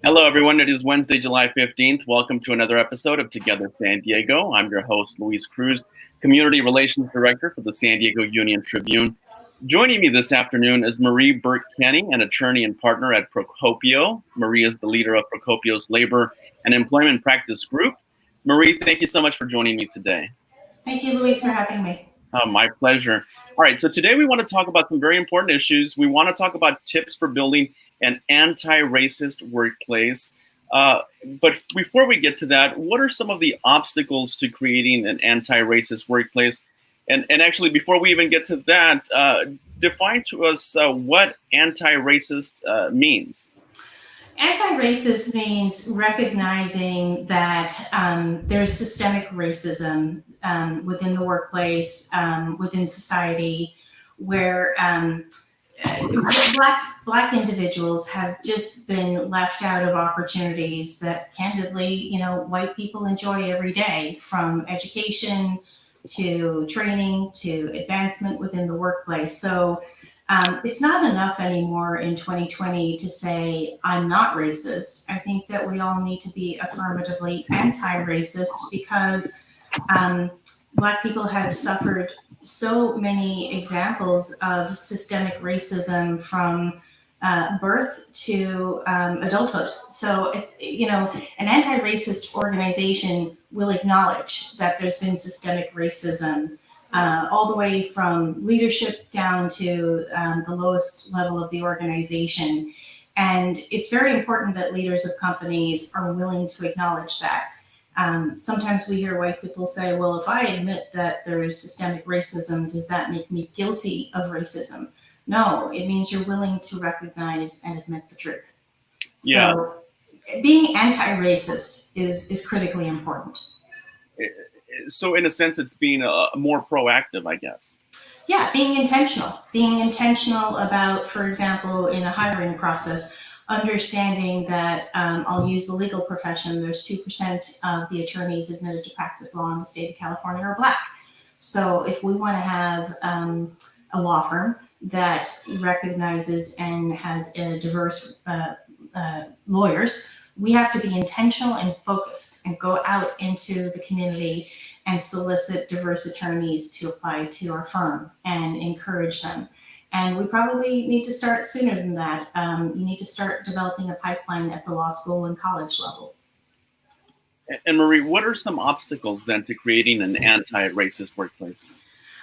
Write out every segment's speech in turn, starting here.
Hello, everyone. It is Wednesday, July 15th. Welcome to another episode of Together San Diego. I'm your host, Luis Cruz, Community Relations Director for the San Diego Union-Tribune. Joining me this afternoon is Marie Burke Kenny, an attorney and partner at Procopio. Marie is the leader of Procopio's Labor and Employment Practice Group. Marie, thank you so much for joining me today. Thank you, Luis, for having me. My pleasure. All right, so today we want to talk about some very important issues. We want to talk about tips for building an anti-racist workplace. But before we get to that, what are some of the obstacles to creating an anti-racist workplace? And actually, before we even get to that, define to us what anti-racist means. Anti-racist means recognizing that there's systemic racism within the workplace, within society, where Black individuals have just been left out of opportunities that, candidly, white people enjoy every day, from education to training to advancement within the workplace. So it's not enough anymore in 2020 to say, I'm not racist. I think that we all need to be affirmatively anti-racist because Black people have suffered so many examples of systemic racism from birth to adulthood. So, an anti-racist organization will acknowledge that there's been systemic racism all the way from leadership down to the lowest level of the organization. And it's very important that leaders of companies are willing to acknowledge that. Sometimes we hear white people say, well, if I admit that there is systemic racism, does that make me guilty of racism? No, it means you're willing to recognize and admit the truth. Yeah. So being anti-racist is critically important. So in a sense, it's being more proactive, I guess. Yeah, being intentional about, for example, in a hiring process, understanding that I'll use the legal profession. There's 2% of the attorneys admitted to practice law in the state of California are Black. So if we want to have a law firm that recognizes and has a diverse lawyers, we have to be intentional and focused and go out into the community and solicit diverse attorneys to apply to our firm and encourage them. And we probably need to start sooner than that. You need to start developing a pipeline at the law school and college level. And Marie, what are some obstacles then to creating an anti-racist workplace?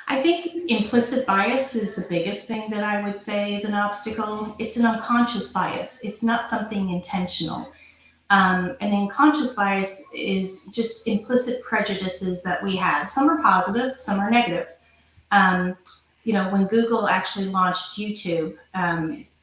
I think implicit bias is the biggest thing that I would say is an obstacle. It's an unconscious bias. It's not something intentional. And unconscious bias is just implicit prejudices that we have. Some are positive, some are negative. When Google actually launched YouTube,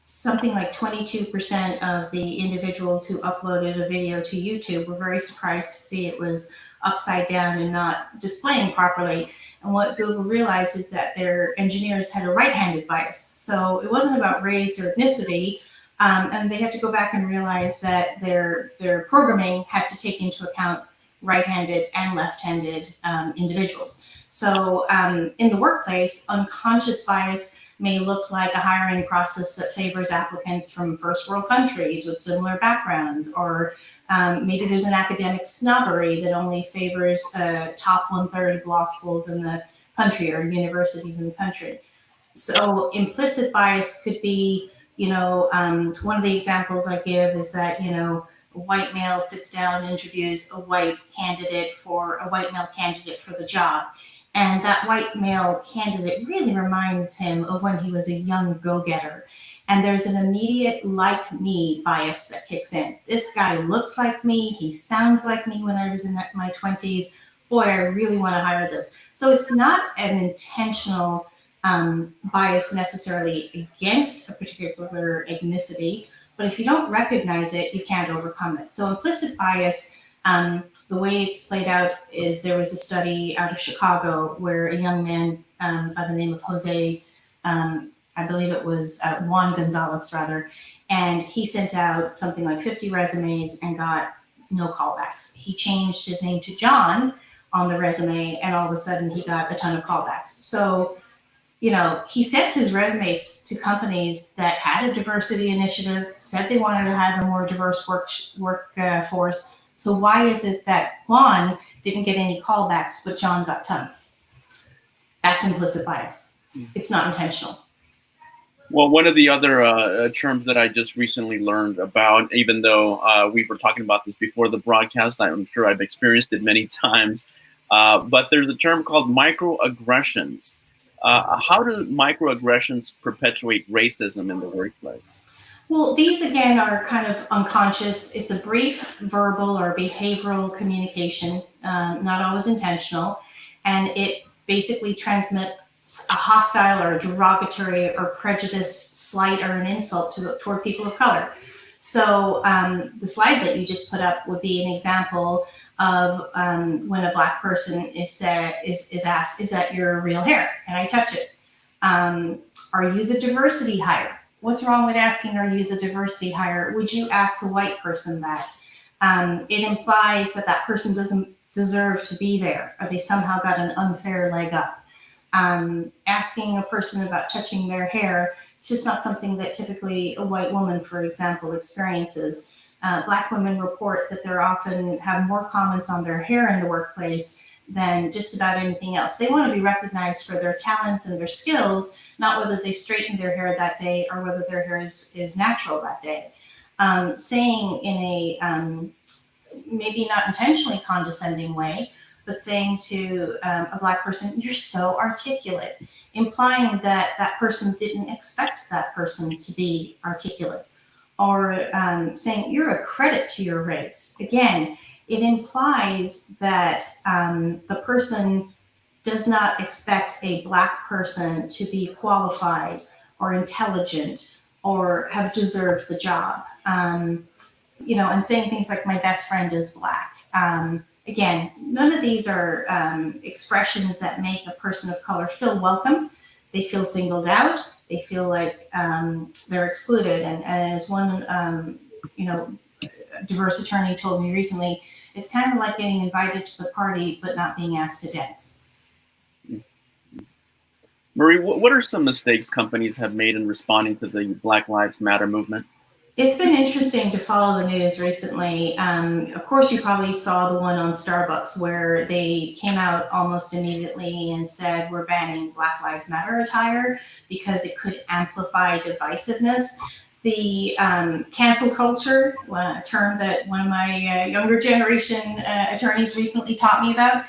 something like 22% of the individuals who uploaded a video to YouTube were very surprised to see it was upside down and not displaying properly. And what Google realized is that their engineers had a right-handed bias. So it wasn't about race or ethnicity. And they had to go back and realize that their programming had to take into account right-handed and left-handed individuals. So in the workplace, unconscious bias may look like a hiring process that favors applicants from first world countries with similar backgrounds, or maybe there's an academic snobbery that only favors top 1/3 of law schools in the country or universities in the country. So implicit bias could be, one of the examples I give is that, a white male sits down and interviews a white male candidate for the job. And that white male candidate really reminds him of when he was a young go-getter. And there's an immediate like me bias that kicks in. This guy looks like me. He sounds like me when I was in my 20s. Boy, I really want to hire this. So it's not an intentional bias necessarily against a particular ethnicity, but if you don't recognize it, you can't overcome it. So implicit bias, the way it's played out is there was a study out of Chicago where a young man by the name of Jose, I believe it was Juan Gonzalez rather, and he sent out something like 50 resumes and got no callbacks. He changed his name to John on the resume, and all of a sudden he got a ton of callbacks. So he sent his resumes to companies that had a diversity initiative, said they wanted to have a more diverse workforce. So why is it that Juan didn't get any callbacks, but John got tons? That's implicit bias. It's not intentional. Well, one of the other terms that I just recently learned about, even though we were talking about this before the broadcast, I'm sure I've experienced it many times, but there's a term called microaggressions. How do microaggressions perpetuate racism in the workplace? Well, these again are kind of unconscious. It's a brief verbal or behavioral communication, not always intentional, and it basically transmits a hostile or a derogatory or prejudice, slight, or an insult toward people of color. So the slide that you just put up would be an example of when a Black person is asked, "Is that your real hair? Can I touch it? Are you the diversity hire?" What's wrong with asking, "Are you the diversity hire?" Would you ask a white person that? It implies that that person doesn't deserve to be there, or they somehow got an unfair leg up. Asking a person about touching their hair, it's just not something that typically a white woman, for example, experiences. Black women report that they often have more comments on their hair in the workplace than just about anything else. They want to be recognized for their talents and their skills, not whether they straightened their hair that day or whether their hair is natural that day. Saying in a maybe not intentionally condescending way, but saying to a Black person, "You're so articulate," implying that that person didn't expect that person to be articulate. Or saying, "You're a credit to your race." Again, it implies that the person does not expect a Black person to be qualified or intelligent or have deserved the job. And saying things like, "My best friend is Black." Again, none of these are expressions that make a person of color feel welcome. They feel singled out. They feel like they're excluded. And as one, diverse attorney told me recently, it's kind of like getting invited to the party but not being asked to dance. Marie, what are some mistakes companies have made in responding to the Black Lives Matter movement? It's been interesting to follow the news recently. Of course, you probably saw the one on Starbucks where they came out almost immediately and said, "We're banning Black Lives Matter attire because it could amplify divisiveness." The cancel culture, a term that one of my younger generation attorneys recently taught me about,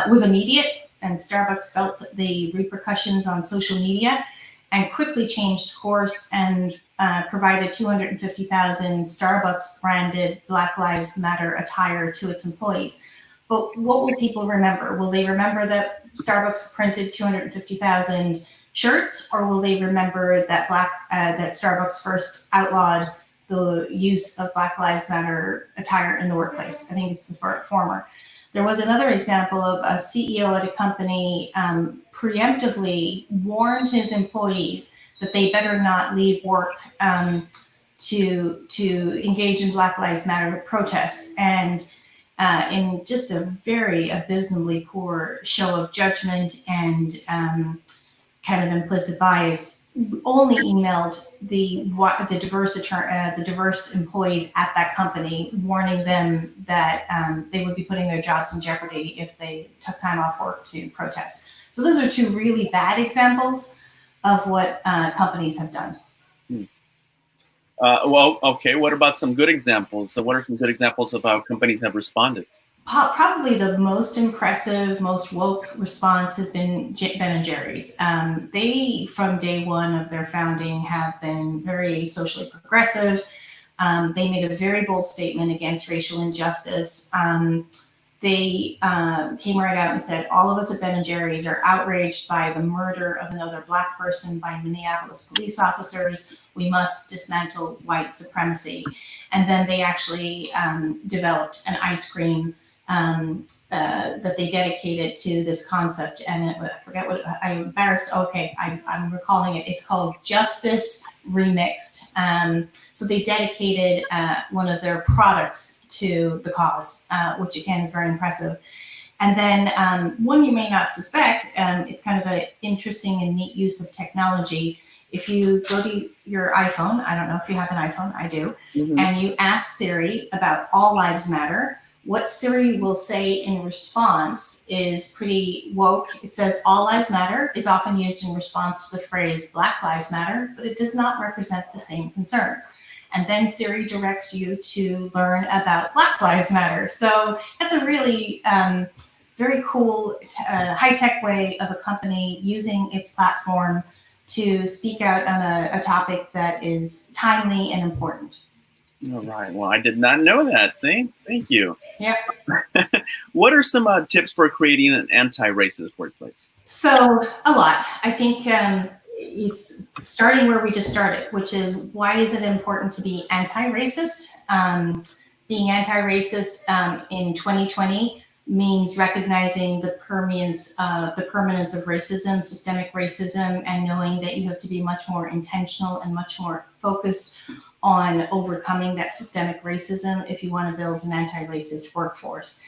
was immediate, and Starbucks felt the repercussions on social media and quickly changed course and provided 250,000 Starbucks branded Black Lives Matter attire to its employees. But what will people remember? Will they remember that Starbucks printed 250,000 shirts, or will they remember that that Starbucks first outlawed the use of Black Lives Matter attire in the workplace? I think it's the former. There was another example of a CEO at a company preemptively warned his employees that they better not leave work to engage in Black Lives Matter protests. And in just a very abysmally poor show of judgment and kind of implicit bias, only emailed the diverse employees at that company, warning them that they would be putting their jobs in jeopardy if they took time off work to protest. So those are two really bad examples of what companies have done. Well, okay. What about some good examples? So what are some good examples of how companies have responded? Probably the most impressive, most woke response has been Ben & Jerry's. They, from day one of their founding, have been very socially progressive. They made a very bold statement against racial injustice. They came right out and said, "All of us at Ben & Jerry's are outraged by the murder of another Black person by Minneapolis police officers. We must dismantle white supremacy." And then they actually developed an ice cream that they dedicated to this concept. And I forget what, I'm embarrassed. Okay, I'm recalling it. It's called Justice Remixed. So they dedicated one of their products to the cause, which again is very impressive. And then one you may not suspect, it's kind of an interesting and neat use of technology. If you go to your iPhone, I don't know if you have an iPhone, I do, and you ask Siri about All Lives Matter, what Siri will say in response is pretty woke. It says All Lives Matter is often used in response to the phrase Black Lives Matter, but it does not represent the same concerns. And then Siri directs you to learn about Black Lives Matter. So that's a really very cool, high-tech way of a company using its platform to speak out on a topic that is timely and important. All right. Well, I did not know that. See? Thank you. Yeah. What are some tips for creating an anti-racist workplace? So a lot. I think it's starting where we just started, which is why is it important to be anti-racist? Being anti-racist in 2020 means recognizing the permanence of racism, systemic racism, and knowing that you have to be much more intentional and much more focused on overcoming that systemic racism if you want to build an anti-racist workforce.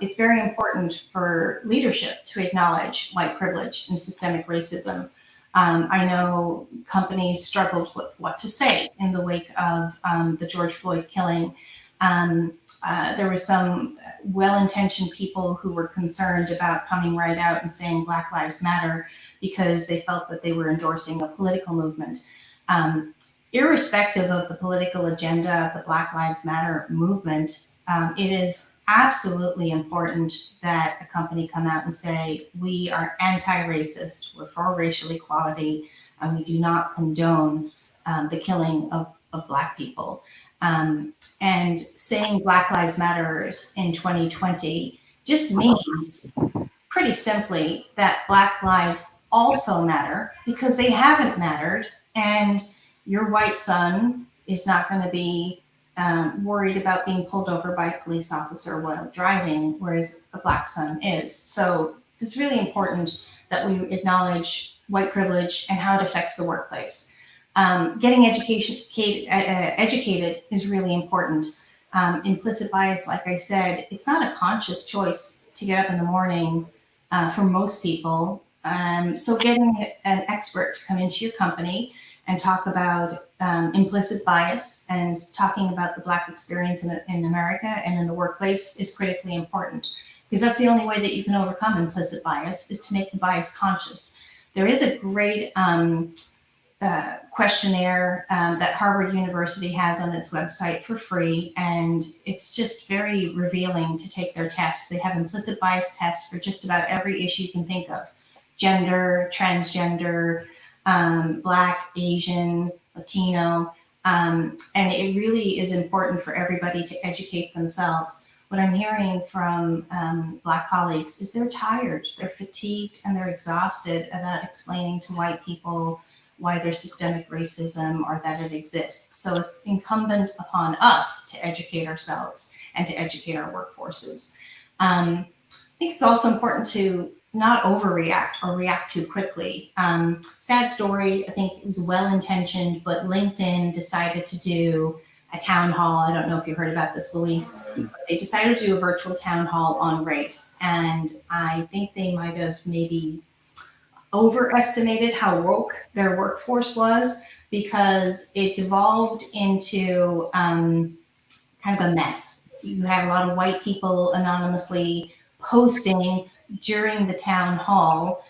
It's very important for leadership to acknowledge white privilege and systemic racism. I know companies struggled with what to say in the wake of the George Floyd killing. There were some well-intentioned people who were concerned about coming right out and saying Black Lives Matter because they felt that they were endorsing a political movement. Irrespective of the political agenda of the Black Lives Matter movement, it is absolutely important that a company come out and say, we are anti-racist, we're for racial equality, and we do not condone the killing of Black people. And saying Black Lives Matter in 2020 just means pretty simply that Black lives also matter because they haven't mattered, and your white son is not going to be worried about being pulled over by a police officer while driving, whereas a Black son is. So it's really important that we acknowledge white privilege and how it affects the workplace. Getting educated is really important. Implicit bias, like I said, it's not a conscious choice to get up in the morning for most people. So getting an expert to come into your company and talk about implicit bias and talking about the Black experience in America and in the workplace is critically important, because that's the only way that you can overcome implicit bias, is to make the bias conscious. There is a great questionnaire that Harvard University has on its website for free, and it's just very revealing to take their tests. They have implicit bias tests for just about every issue you can think of: gender, transgender, Black, Asian, Latino, and it really is important for everybody to educate themselves. What I'm hearing from Black colleagues is they're tired, they're fatigued, and they're exhausted about explaining to white people why there's systemic racism or that it exists. So it's incumbent upon us to educate ourselves and to educate our workforces. I think it's also important to not overreact or react too quickly. Sad story, I think it was well-intentioned, but LinkedIn decided to do a town hall. I don't know if you heard about this, Luis. They decided to do a virtual town hall on race. And I think they might have maybe overestimated how woke their workforce was, because it devolved into kind of a mess. You had a lot of white people anonymously posting during the town hall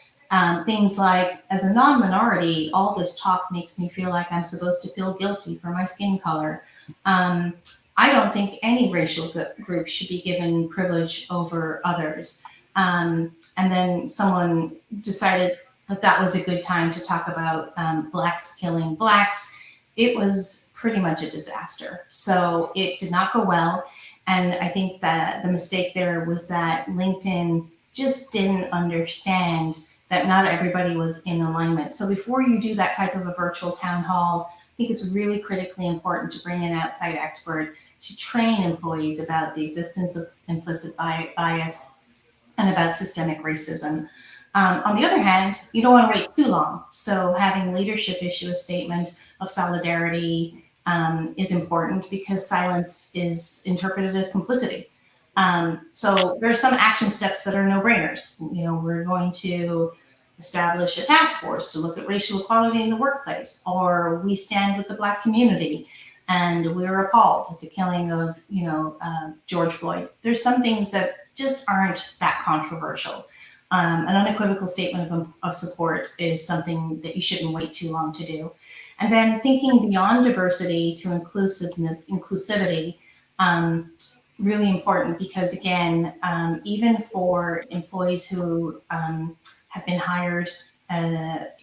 things like, as a non-minority, all this talk makes me feel like I'm supposed to feel guilty for my skin color. I don't think any racial group should be given privilege over others. And then someone decided that was a good time to talk about Blacks killing Blacks. It was pretty much a disaster. So it did not go well. And I think that the mistake there was that LinkedIn just didn't understand that not everybody was in alignment. So before you do that type of a virtual town hall, I think it's really critically important to bring an outside expert to train employees about the existence of implicit bias and about systemic racism. On the other hand, you don't want to wait too long. So having leadership issue a statement of solidarity is important, because silence is interpreted as complicity. So there are some action steps that are no-brainers. We're going to establish a task force to look at racial equality in the workplace, or we stand with the Black community and we're appalled at the killing of, George Floyd. There's some things that just aren't that controversial. An unequivocal statement of support is something that you shouldn't wait too long to do. And then thinking beyond diversity to inclusivity, really important, because again, even for employees who have been hired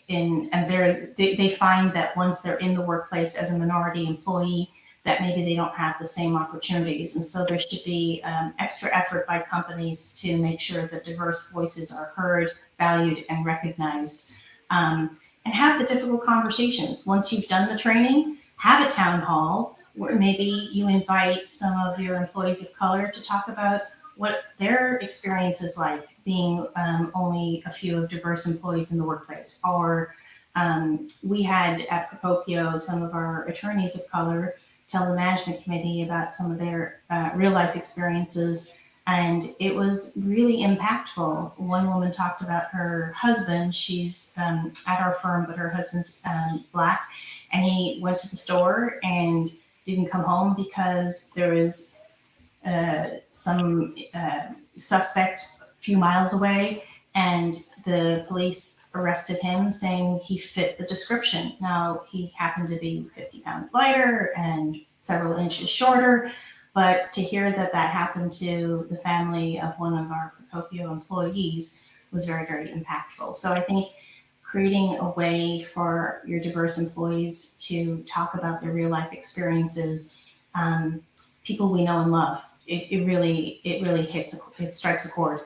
they find that once they're in the workplace as a minority employee, that maybe they don't have the same opportunities. And so there should be extra effort by companies to make sure that diverse voices are heard, valued, and recognized. And have the difficult conversations. Once you've done the training, have a town hall where maybe you invite some of your employees of color to talk about what their experience is like being only a few of diverse employees in the workplace. Or we had at Procopio some of our attorneys of color tell the management committee about some of their real life experiences, and it was really impactful. One woman talked about her husband. She's at our firm, but her husband's Black, and he went to the store and didn't come home because there was some suspect a few miles away, and the police arrested him saying he fit the description. Now, he happened to be 50 pounds lighter and several inches shorter, but to hear that happened to the family of one of our Procopio employees was very, very impactful. So I think creating a way for your diverse employees to talk about their real life experiences, people we know and love, it really strikes a chord.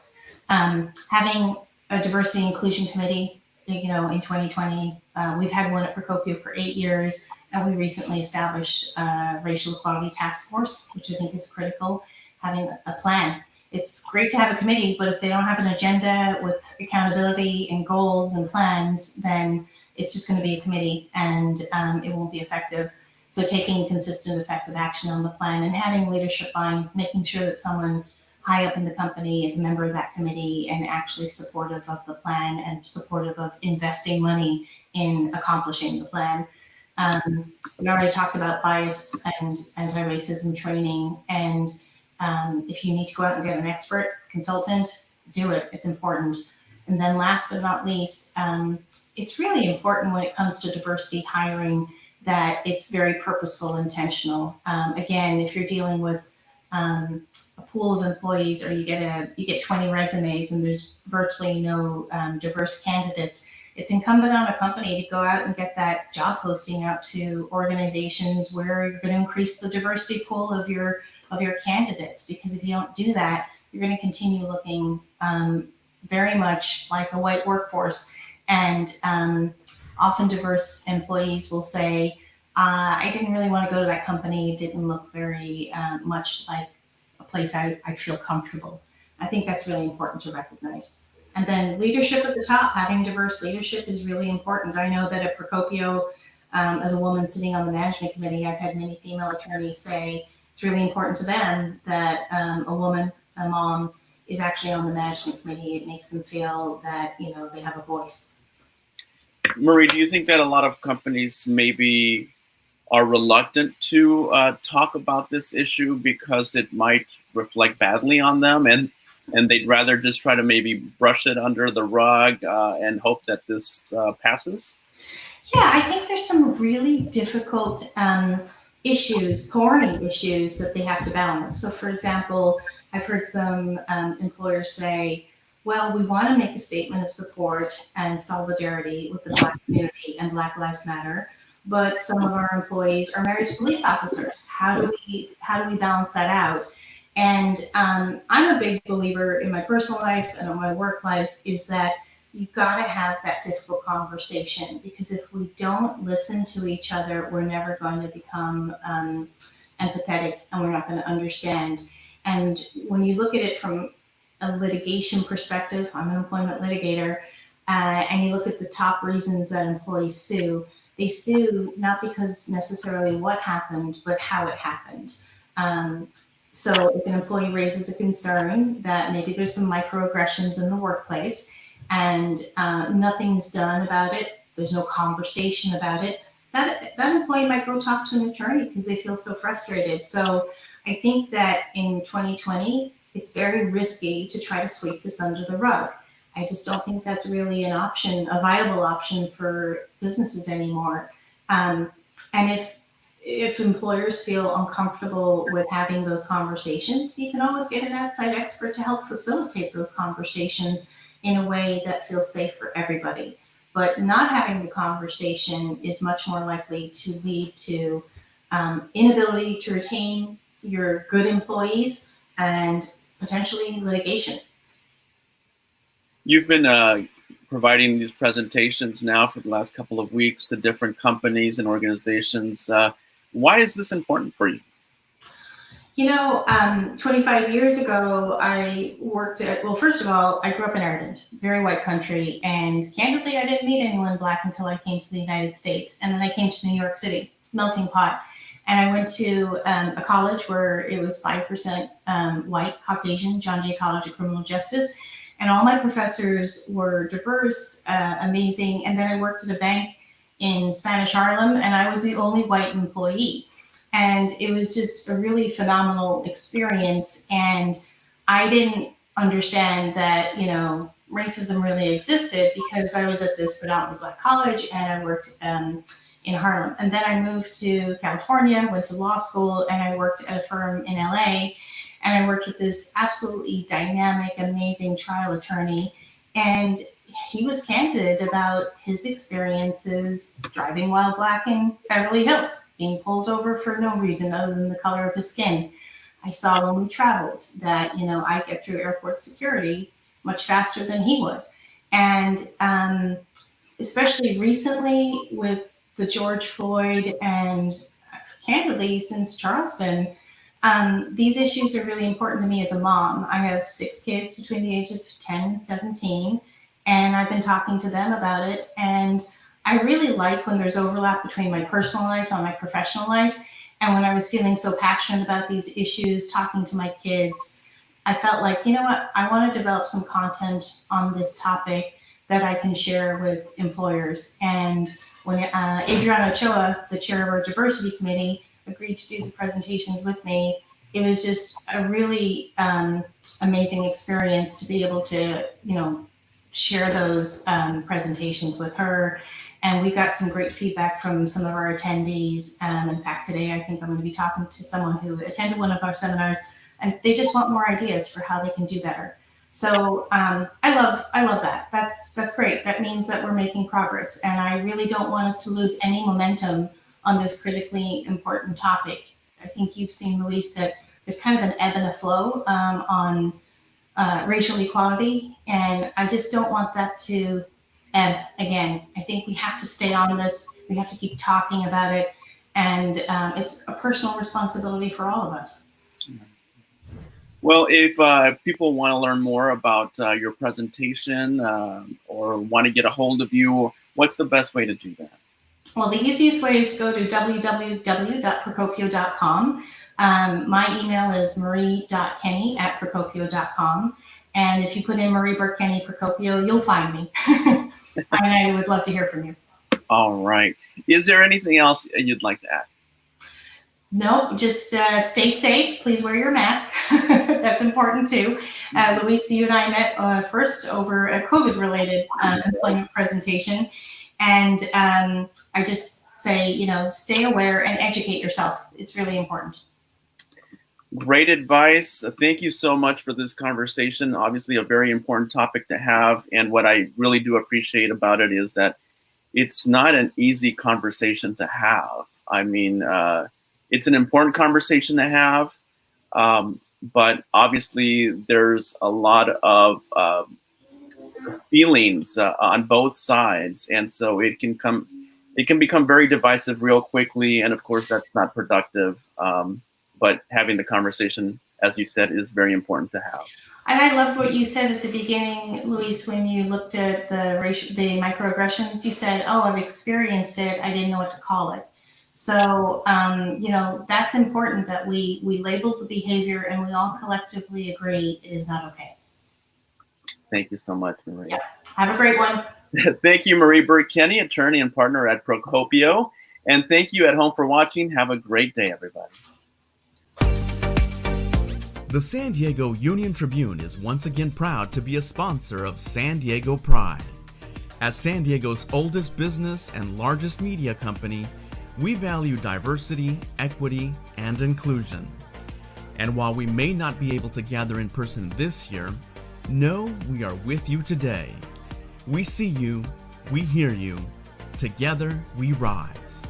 Having a diversity inclusion committee, in 2020, we've had one at Procopio for 8 years, and we recently established a racial equality task force, which I think is critical. Having a plan. It's great to have a committee, but if they don't have an agenda with accountability and goals and plans, then it's just going to be a committee, and it won't be effective. So taking consistent, effective action on the plan and having leadership buy-in, making sure that someone high up in the company is a member of that committee and actually supportive of the plan and supportive of investing money in accomplishing the plan. We already talked about bias and anti-racism training, and if you need to go out and get an expert consultant, do it. It's important. And then last but not least, it's really important when it comes to diversity hiring that it's very purposeful, intentional. Again, if you're dealing with a pool of employees, or you get 20 resumes and there's virtually no diverse candidates, it's incumbent on a company to go out and get that job posting out to organizations where you're going to increase the diversity pool of your candidates. Because if you don't do that, you're going to continue looking very much like a white workforce. And often diverse employees will say, I didn't really want to go to that company. It didn't look very much like a place I'd feel comfortable. I think that's really important to recognize. And then leadership at the top, having diverse leadership is really important. I know that at Procopio, as a woman sitting on the management committee, I've had many female attorneys say it's really important to them that a woman, a mom, is actually on the management committee. It makes them feel that, they have a voice. Marie, do you think that a lot of companies maybe are reluctant to talk about this issue because it might reflect badly on them, and they'd rather just try to maybe brush it under the rug and hope that this passes? Yeah, I think there's some really difficult issues, thorny issues that they have to balance. So for example, I've heard some employers say, well, we want to make a statement of support and solidarity with the Black community and Black Lives Matter, but some of our employees are married to police officers. How do we balance that out? And I'm a big believer in my personal life and in my work life is that you've got to have that difficult conversation, because if we don't listen to each other, we're never going to become empathetic, and we're not going to understand. And when you look at it from a litigation perspective, I'm an employment litigator, and you look at the top reasons that employees sue, they sue not because necessarily what happened, but how it happened. So if an employee raises a concern that maybe there's some microaggressions in the workplace and nothing's done about it, there's no conversation about it, that employee might go talk to an attorney because they feel so frustrated. So I think that in 2020, it's very risky to try to sweep this under the rug. I just don't think that's really an option, a viable option for businesses anymore. And if employers feel uncomfortable with having those conversations, you can always get an outside expert to help facilitate those conversations in a way that feels safe for everybody. But not having the conversation is much more likely to lead to inability to retain your good employees and potentially litigation. You've been providing these presentations now for the last couple of weeks to different companies and organizations. Why is this important for you? 25 years ago, I worked at, well, first of all, I grew up in Ireland, very white country. And candidly, I didn't meet anyone Black until I came to the United States. And then I came to New York City, melting pot. And I went to a college where it was 5% white, Caucasian, John Jay College of Criminal Justice. And all my professors were diverse, amazing. And then I worked at a bank in Spanish Harlem, and I was the only white employee. And it was just a really phenomenal experience. And I didn't understand that, racism really existed because I was at this predominantly Black college and I worked in Harlem. And then I moved to California, went to law school, and I worked at a firm in LA. And I worked with this absolutely dynamic, amazing trial attorney. And he was candid about his experiences driving while Black in Beverly Hills, being pulled over for no reason other than the color of his skin. I saw when we traveled that, I get through airport security much faster than he would. And especially recently with the George Floyd and candidly since Charleston, these issues are really important to me as a mom. I have 6 kids between the age of 10 and 17, and I've been talking to them about it. And I really like when there's overlap between my personal life and my professional life. And when I was feeling so passionate about these issues, talking to my kids, I felt like, you know what, I want to develop some content on this topic that I can share with employers. And when Adriana Ochoa, the chair of our diversity committee, agreed to do the presentations with me, it was just a really amazing experience to be able to, share those presentations with her. And we got some great feedback from some of our attendees. In fact, today, I think I'm going to be talking to someone who attended one of our seminars, and they just want more ideas for how they can do better. So I love that. That's great. That means that we're making progress. And I really don't want us to lose any momentum on this critically important topic. I think you've seen, Luis, that there's kind of an ebb and a flow on racial equality. And I just don't want that to ebb again. I think we have to stay on this. We have to keep talking about it. And it's a personal responsibility for all of us. Well, if people want to learn more about your presentation or want to get a hold of you, what's the best way to do that? Well, the easiest way is to go to www.procopio.com. My email is marie.kenny@procopio.com. And if you put in Marie Burke Kenny Procopio, you'll find me. And I would love to hear from you. All right. Is there anything else you'd like to add? No, just stay safe. Please wear your mask. That's important too. Luis, you and I met first over a COVID-related employment presentation. And I just say, stay aware and educate yourself. It's really important. Great advice. Thank you so much for this conversation. Obviously, a very important topic to have. And what I really do appreciate about it is that it's not an easy conversation to have. I mean, it's an important conversation to have, but obviously there's a lot of feelings on both sides, and so it can become very divisive real quickly, and of course that's not productive. But having the conversation, as you said, is very important to have. And I loved what you said at the beginning, Luis, when you looked at the microaggressions. You said, "Oh, I've experienced it. I didn't know what to call it." So, that's important that we label the behavior and we all collectively agree it is not okay. Thank you so much, Marie. Yeah. Have a great one. Thank you, Marie Burke Kenny, attorney and partner at Procopio. And thank you at home for watching. Have a great day, everybody. The San Diego Union-Tribune is once again proud to be a sponsor of San Diego Pride. As San Diego's oldest business and largest media company, we value diversity, equity, and inclusion. And while we may not be able to gather in person this year, know we are with you today. We see you, we hear you, together we rise.